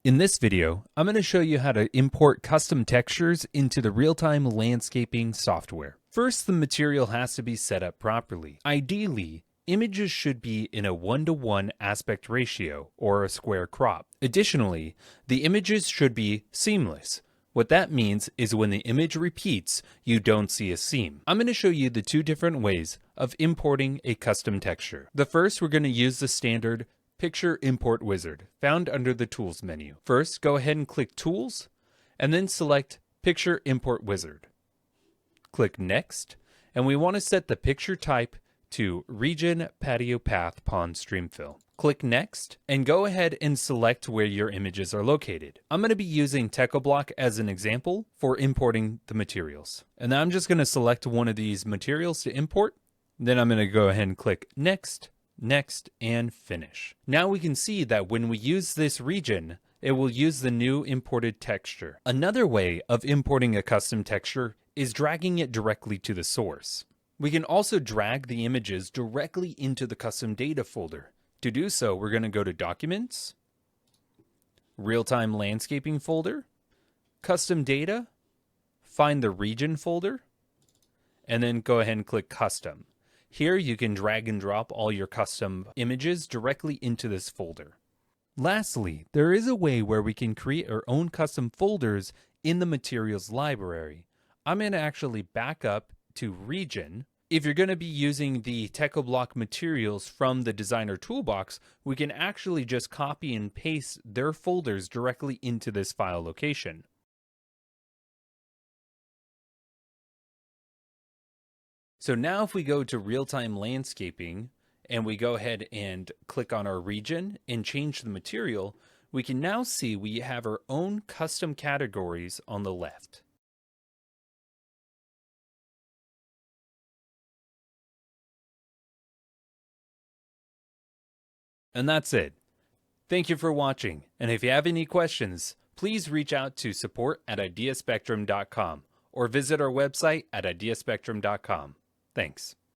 In this video, I'm going to show you how to import custom textures into the real-time landscaping software. First, the material has to be set up properly. Ideally, images should be in a 1:1 aspect ratio or a square crop. Additionally, the images should be seamless. What that means is when the image repeats, you don't see a seam. I'm going to show you the two different ways of importing a custom texture. The first, we're going to use the standard Picture Import Wizard, found under the Tools menu. First, go ahead and click Tools, and then select Picture Import Wizard. Click Next, and we want to set the picture type to Region Patio Path Pond Stream Fill. Click Next, and go ahead and select where your images are located. I'm going to be using TechoBlock as an example for importing the materials. And then I'm just going to select one of these materials to import. Then I'm going to go ahead and click Next, Next, and Finish. Now we can see that when we use this region, it will use the new imported texture. Another way of importing a custom texture is dragging it directly to the source. We can also drag the images directly into the custom data folder. To do so, we're going to go to Documents, Real-Time Landscaping folder, Custom Data, find the Region folder, and then go ahead and click Custom. Here you can drag and drop all your custom images directly into this folder. Lastly, there is a way where we can create our own custom folders in the materials library. I'm going to actually back up to Region. If you're going to be using the TechoBlock materials from the Designer Toolbox, we can actually just copy and paste their folders directly into this file location. So now if we go to Real-Time Landscaping and we go ahead and click on our region and change the material, we can now see we have our own custom categories on the left. And that's it. Thank you for watching, and if you have any questions, please reach out to support@ideaspectrum.com or visit our website at ideaspectrum.com. Thanks.